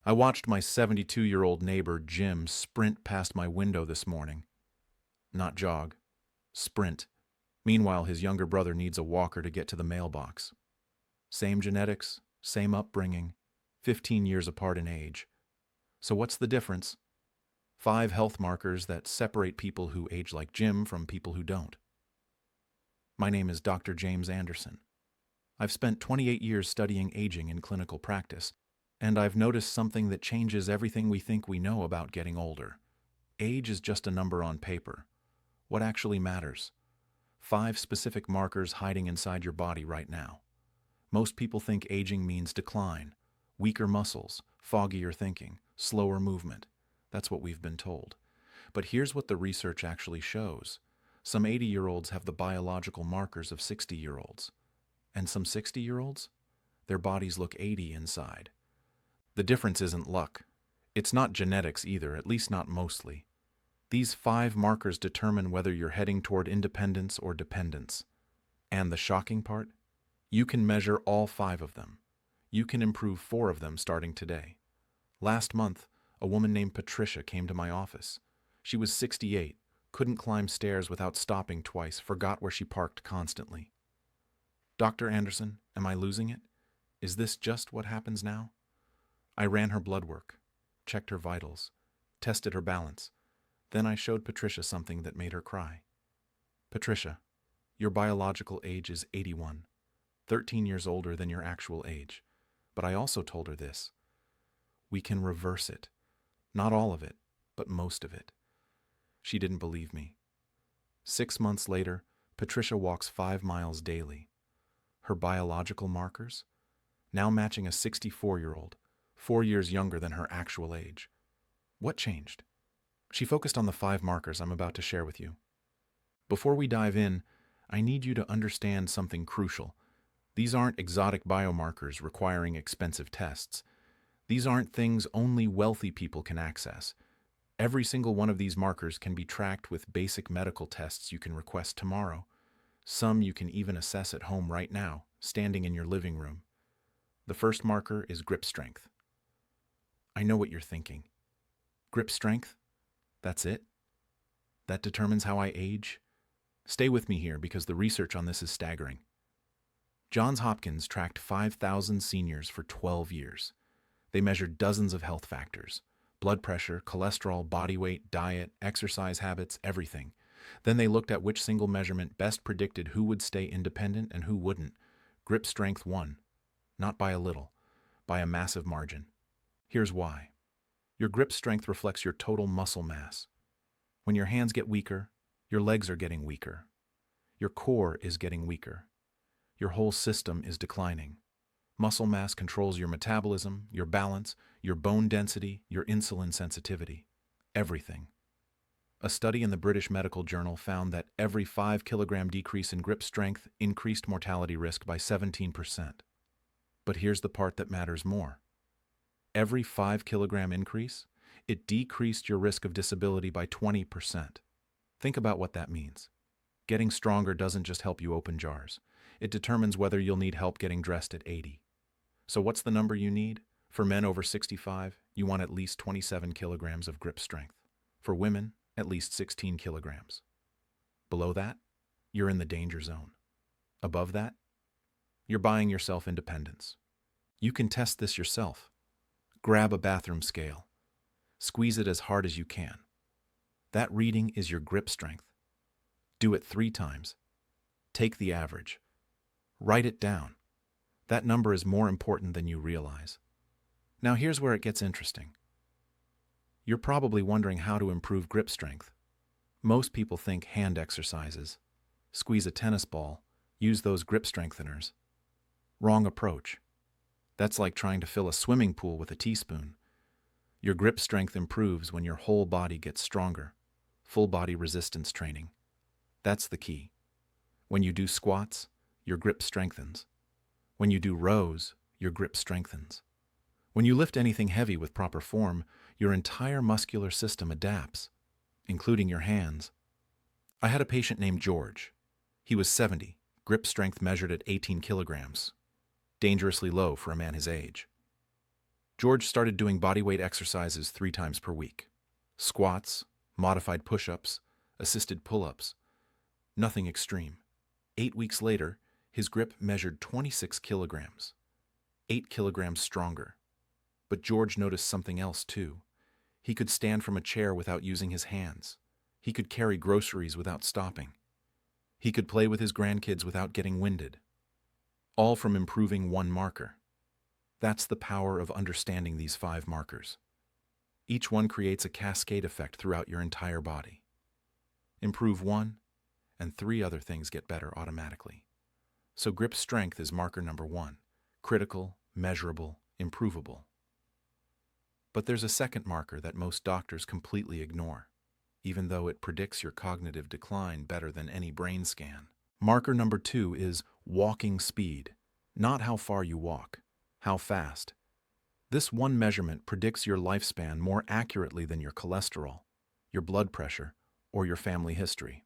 I watched my 72-year-old neighbor Jim sprint past my window this morning. Not jog, sprint. Meanwhile, his younger brother needs a walker to get to the mailbox. Same genetics, same upbringing, 15 years apart in age. So what's the difference? 5 health markers that separate people who age like Jim from people who don't. My name is Dr. James Anderson. I've spent 28 years studying aging in clinical practice, and I've noticed something that changes everything we think we know about getting older. Age is just a number on paper. What actually matters? 5 specific markers hiding inside your body right now. Most people think aging means decline, weaker muscles, foggier thinking, slower movement. That's what we've been told. But here's what the research actually shows. Some 80-year-olds have the biological markers of 60-year-olds. And some 60-year-olds? Their bodies look 80 inside. The difference isn't luck. It's not genetics either, at least not mostly. These 5 markers determine whether you're heading toward independence or dependence. And the shocking part? You can measure all 5 of them. You can improve 4 of them starting today. Last month, a woman named Patricia came to my office. She was 68, couldn't climb stairs without stopping twice, forgot where she parked constantly. Dr. Anderson, am I losing it? Is this just what happens now? I ran her blood work, checked her vitals, tested her balance. Then I showed Patricia something that made her cry. Patricia, your biological age is 81, 13 years older than your actual age. But I also told her this. We can reverse it. Not all of it, but most of it. She didn't believe me. 6 months later, Patricia walks 5 miles daily. Her biological markers? Now matching a 64-year-old, 4 years younger than her actual age. What changed? She focused on the 5 markers I'm about to share with you. Before we dive in, I need you to understand something crucial. These aren't exotic biomarkers requiring expensive tests. These aren't things only wealthy people can access. Every single one of these markers can be tracked with basic medical tests you can request tomorrow. Some you can even assess at home right now, standing in your living room. The first marker is grip strength. I know what you're thinking. Grip strength? That's it? That determines how I age? Stay with me here because the research on this is staggering. Johns Hopkins tracked 5,000 seniors for 12 years. They measured dozens of health factors: blood pressure, cholesterol, body weight, diet, exercise habits, everything. Then they looked at which single measurement best predicted who would stay independent and who wouldn't. Grip strength won. Not by a little, by a massive margin. Here's why. Your grip strength reflects your total muscle mass. When your hands get weaker, your legs are getting weaker. Your core is getting weaker. Your whole system is declining. Muscle mass controls your metabolism, your balance, your bone density, your insulin sensitivity. Everything. A study in the British Medical Journal found that every 5-kilogram decrease in grip strength increased mortality risk by 17%. But here's the part that matters more. Every 5-kilogram increase, it decreased your risk of disability by 20%. Think about what that means. Getting stronger doesn't just help you open jars. It determines whether you'll need help getting dressed at 80. So what's the number you need? For men over 65, you want at least 27 kilograms of grip strength. For women, at least 16 kilograms. Below that, you're in the danger zone. Above that, you're buying yourself independence. You can test this yourself. Grab a bathroom scale. Squeeze it as hard as you can. That reading is your grip strength. Do it 3 times. Take the average. Write it down. That number is more important than you realize. Now here's where it gets interesting. You're probably wondering how to improve grip strength. Most people think hand exercises. Squeeze a tennis ball. Use those grip strengtheners. Wrong approach. That's like trying to fill a swimming pool with a teaspoon. Your grip strength improves when your whole body gets stronger. Full body resistance training. That's the key. When you do squats, your grip strengthens. When you do rows, your grip strengthens. When you lift anything heavy with proper form, your entire muscular system adapts, including your hands. I had a patient named George. He was 70, grip strength measured at 18 kilograms. Dangerously low for a man his age. George started doing bodyweight exercises 3 times per week. Squats, modified push-ups, assisted pull-ups. Nothing extreme. 8 weeks later, his grip measured 26 kilograms. 8 kilograms stronger. But George noticed something else too. He could stand from a chair without using his hands. He could carry groceries without stopping. He could play with his grandkids without getting winded. All from improving one marker. That's the power of understanding these 5 markers. Each one creates a cascade effect throughout your entire body. Improve one, and 3 other things get better automatically. So grip strength is marker number 1. Critical, measurable, improvable. But there's a second marker that most doctors completely ignore, even though it predicts your cognitive decline better than any brain scan. Marker number 2 is walking speed. Not how far you walk, how fast. This one measurement predicts your lifespan more accurately than your cholesterol, your blood pressure, or your family history.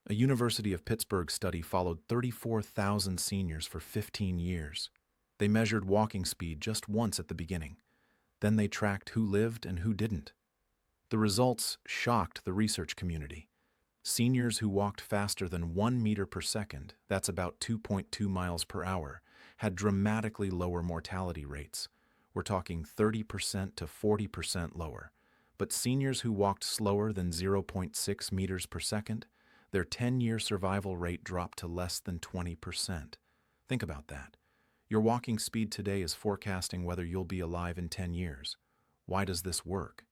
A University of Pittsburgh study followed 34,000 seniors for 15 years. They measured walking speed just once at the beginning. Then they tracked who lived and who didn't. The results shocked the research community. Seniors who walked faster than 1 meter per second, that's about 2.2 miles per hour, had dramatically lower mortality rates. We're talking 30% to 40% lower. But seniors who walked slower than 0.6 meters per second, their 10-year survival rate dropped to less than 20%. Think about that. Your walking speed today is forecasting whether you'll be alive in 10 years. Why does this work?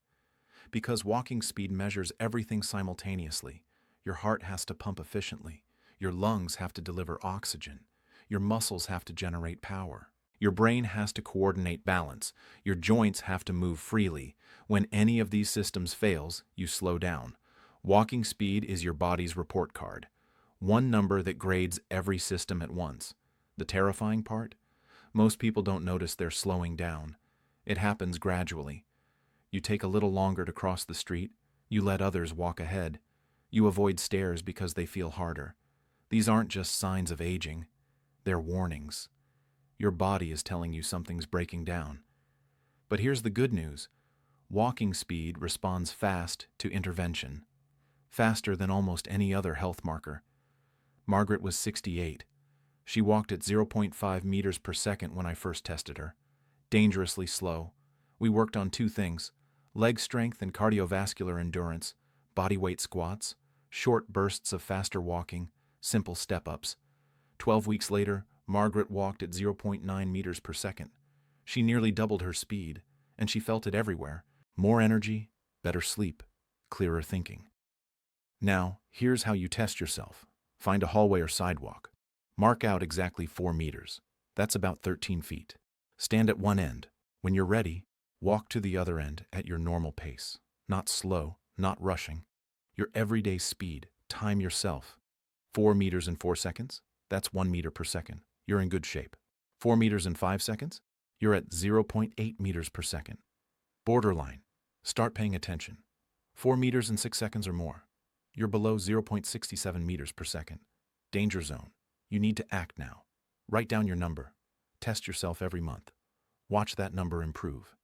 Because walking speed measures everything simultaneously. Your heart has to pump efficiently. Your lungs have to deliver oxygen. Your muscles have to generate power. Your brain has to coordinate balance. Your joints have to move freely. When any of these systems fails, you slow down. Walking speed is your body's report card. One number that grades every system at once. The terrifying part? Most people don't notice they're slowing down. It happens gradually. You take a little longer to cross the street. You let others walk ahead. You avoid stairs because they feel harder. These aren't just signs of aging. They're warnings. Your body is telling you something's breaking down. But here's the good news. Walking speed responds fast to intervention. Faster than almost any other health marker. Margaret was 68. She walked at 0.5 meters per second when I first tested her. Dangerously slow. We worked on 2 things, leg strength and cardiovascular endurance, bodyweight squats, short bursts of faster walking, simple step-ups. 12 weeks later, Margaret walked at 0.9 meters per second. She nearly doubled her speed, and she felt it everywhere. More energy, better sleep, clearer thinking. Now, here's how you test yourself. Find a hallway or sidewalk. Mark out exactly 4 meters. That's about 13 feet. Stand at one end. When you're ready, walk to the other end at your normal pace. Not slow, not rushing. Your everyday speed. Time yourself. 4 meters in 4 seconds? That's 1 meter per second. You're in good shape. 4 meters in 5 seconds? You're at 0.8 meters per second. Borderline. Start paying attention. 4 meters in 6 seconds or more. You're below 0.67 meters per second. Danger zone. You need to act now. Write down your number. Test yourself every month. Watch that number improve.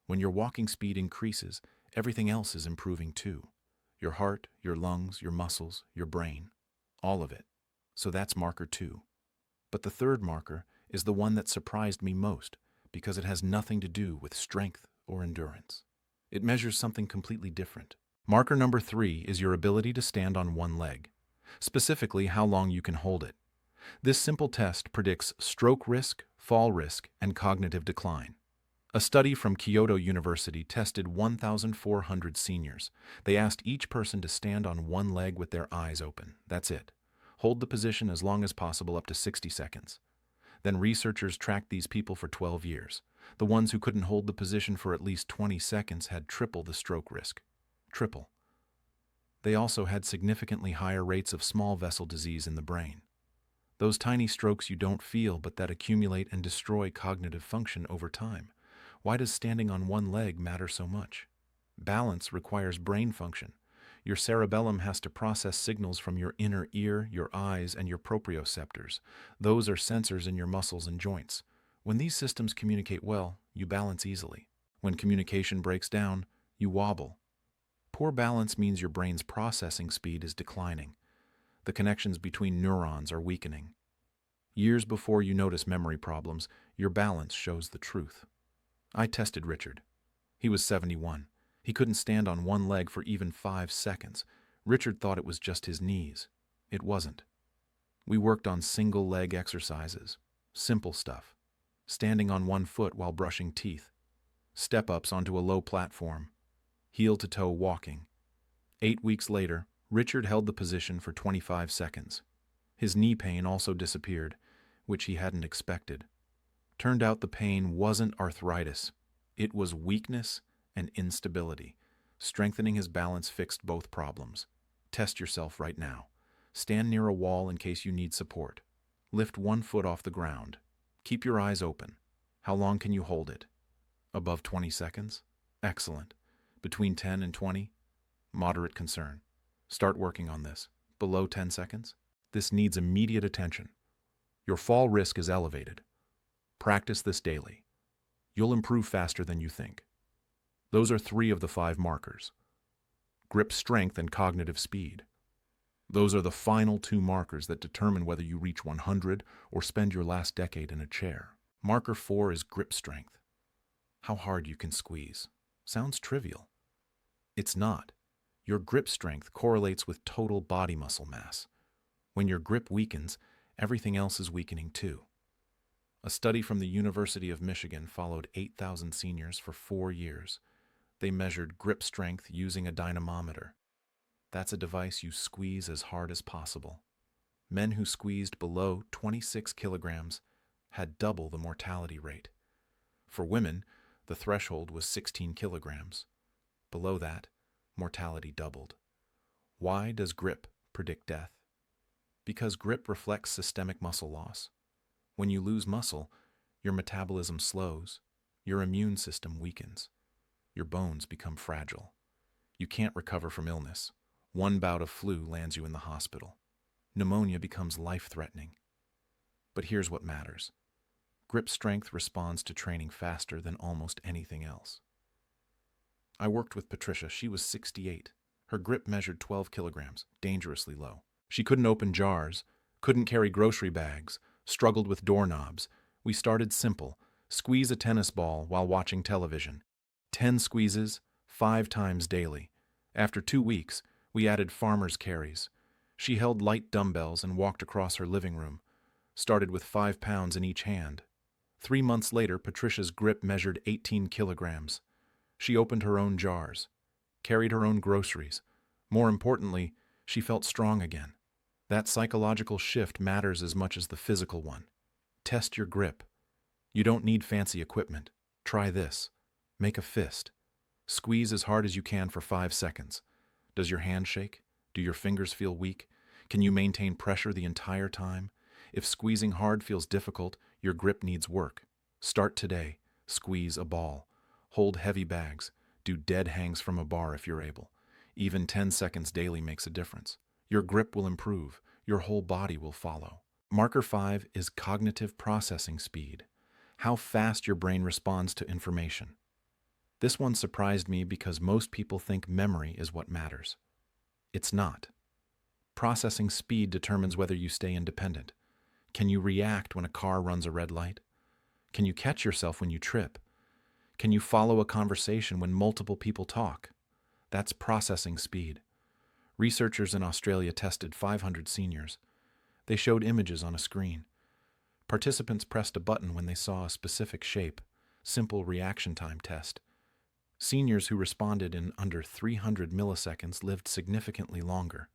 When your walking speed increases, everything else is improving too. Your heart, your lungs, your muscles, your brain. All of it. So that's marker 2. But the third marker is the one that surprised me most because it has nothing to do with strength or endurance. It measures something completely different. Marker number 3 is your ability to stand on one leg, specifically how long you can hold it. This simple test predicts stroke risk, fall risk, and cognitive decline. A study from Kyoto University tested 1,400 seniors. They asked each person to stand on one leg with their eyes open. That's it. Hold the position as long as possible, up to 60 seconds. Then researchers tracked these people for 12 years. The ones who couldn't hold the position for at least 20 seconds had triple the stroke risk. Triple. They also had significantly higher rates of small vessel disease in the brain. Those tiny strokes you don't feel but that accumulate and destroy cognitive function over time. Why does standing on one leg matter so much? Balance requires brain function. Your cerebellum has to process signals from your inner ear, your eyes, and your proprioceptors. Those are sensors in your muscles and joints. When these systems communicate well, you balance easily. When communication breaks down, you wobble. Poor balance means your brain's processing speed is declining. The connections between neurons are weakening. Years before you notice memory problems, your balance shows the truth. I tested Richard. He was 71. He couldn't stand on one leg for even 5 seconds. Richard thought it was just his knees. It wasn't. We worked on single leg exercises, simple stuff. Standing on one foot while brushing teeth. Step-ups onto a low platform. Heel-to-toe walking. 8 weeks later, Richard held the position for 25 seconds. His knee pain also disappeared, which he hadn't expected. Turned out the pain wasn't arthritis. It was weakness and instability. Strengthening his balance fixed both problems. Test yourself right now. Stand near a wall in case you need support. Lift one foot off the ground. Keep your eyes open. How long can you hold it? Above 20 seconds? Excellent. Between 10 and 20? Moderate concern. Start working on this. Below 10 seconds? This needs immediate attention. Your fall risk is elevated. Practice this daily. You'll improve faster than you think. Those are 3 of the 5 markers. Grip strength and cognitive speed. Those are the final 2 markers that determine whether you reach 100 or spend your last decade in a chair. Marker 4 is grip strength. How hard you can squeeze. Sounds trivial. It's not. Your grip strength correlates with total body muscle mass. When your grip weakens, everything else is weakening too. A study from the University of Michigan followed 8,000 seniors for 4 years. They measured grip strength using a dynamometer. That's a device you squeeze as hard as possible. Men who squeezed below 26 kilograms had double the mortality rate. For women, the threshold was 16 kilograms. Below that, mortality doubled. Why does grip predict death? Because grip reflects systemic muscle loss. When you lose muscle, your metabolism slows, your immune system weakens, your bones become fragile. You can't recover from illness. One bout of flu lands you in the hospital. Pneumonia becomes life-threatening. But here's what matters. Grip strength responds to training faster than almost anything else. I worked with Patricia. She was 68. Her grip measured 12 kilograms, dangerously low. She couldn't open jars, couldn't carry grocery bags, struggled with doorknobs. We started simple. Squeeze a tennis ball while watching television. 10 squeezes, 5 times daily. After 2 weeks, we added farmer's carries. She held light dumbbells and walked across her living room. Started with 5 pounds in each hand. 3 months later, Patricia's grip measured 18 kilograms. She opened her own jars, carried her own groceries. More importantly, she felt strong again. That psychological shift matters as much as the physical one. Test your grip. You don't need fancy equipment. Try this. Make a fist. Squeeze as hard as you can for 5 seconds. Does your hand shake? Do your fingers feel weak? Can you maintain pressure the entire time? If squeezing hard feels difficult, your grip needs work. Start today. Squeeze a ball. Hold heavy bags. Do dead hangs from a bar if you're able. Even 10 seconds daily makes a difference. Your grip will improve. Your whole body will follow. Marker 5 is cognitive processing speed. How fast your brain responds to information. This one surprised me because most people think memory is what matters. It's not. Processing speed determines whether you stay independent. Can you react when a car runs a red light? Can you catch yourself when you trip? Can you follow a conversation when multiple people talk? That's processing speed. Researchers in Australia tested 500 seniors. They showed images on a screen. Participants pressed a button when they saw a specific shape. Simple reaction time test. Seniors who responded in under 300 milliseconds lived significantly longer.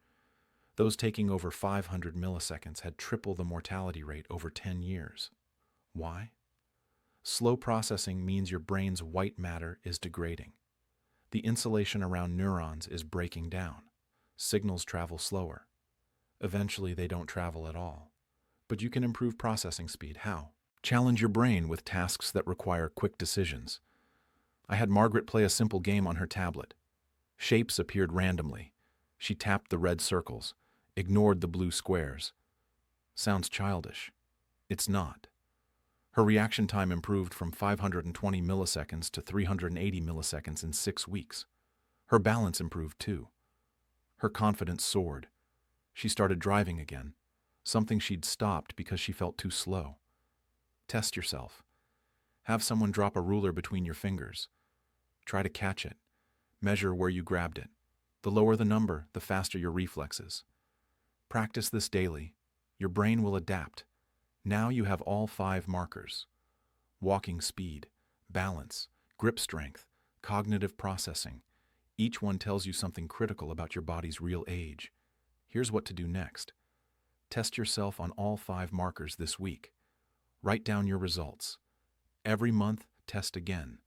Those taking over 500 milliseconds had triple the mortality rate over 10 years. Why? Slow processing means your brain's white matter is degrading. The insulation around neurons is breaking down. Signals travel slower. Eventually, they don't travel at all. But you can improve processing speed. How? Challenge your brain with tasks that require quick decisions. I had Margaret play a simple game on her tablet. Shapes appeared randomly. She tapped the red circles, ignored the blue squares. Sounds childish. It's not. Her reaction time improved from 520 milliseconds to 380 milliseconds in 6 weeks. Her balance improved too. Her confidence soared. She started driving again, something she'd stopped because she felt too slow. Test yourself. Have someone drop a ruler between your fingers. Try to catch it. Measure where you grabbed it. The lower the number, the faster your reflexes. Practice this daily. Your brain will adapt. Now you have all 5 markers: walking speed, balance, grip strength, cognitive processing. Each one tells you something critical about your body's real age. Here's what to do next. Test yourself on all 5 markers this week. Write down your results. Every month, test again.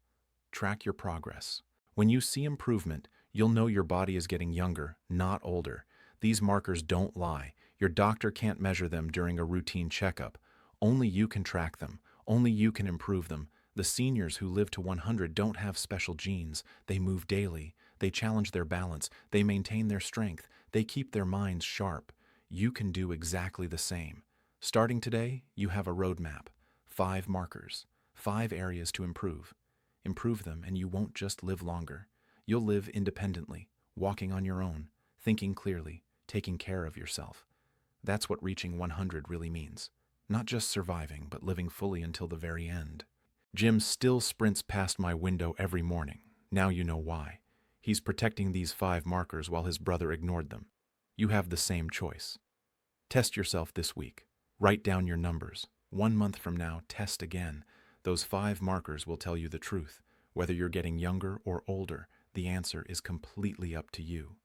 Track your progress. When you see improvement, you'll know your body is getting younger, not older. These markers don't lie. Your doctor can't measure them during a routine checkup. Only you can track them. Only you can improve them. The seniors who live to 100 don't have special genes. They move daily. They challenge their balance. They maintain their strength. They keep their minds sharp. You can do exactly the same. Starting today, you have a roadmap. 5 markers. 5 areas to improve. Improve them and you won't just live longer. You'll live independently, walking on your own, thinking clearly, taking care of yourself. That's what reaching 100 really means. Not just surviving, but living fully until the very end. Jim still sprints past my window every morning. Now you know why. He's protecting these 5 markers while his brother ignored them. You have the same choice. Test yourself this week. Write down your numbers. 1 month from now, test again. Those 5 markers will tell you the truth. Whether you're getting younger or older, the answer is completely up to you.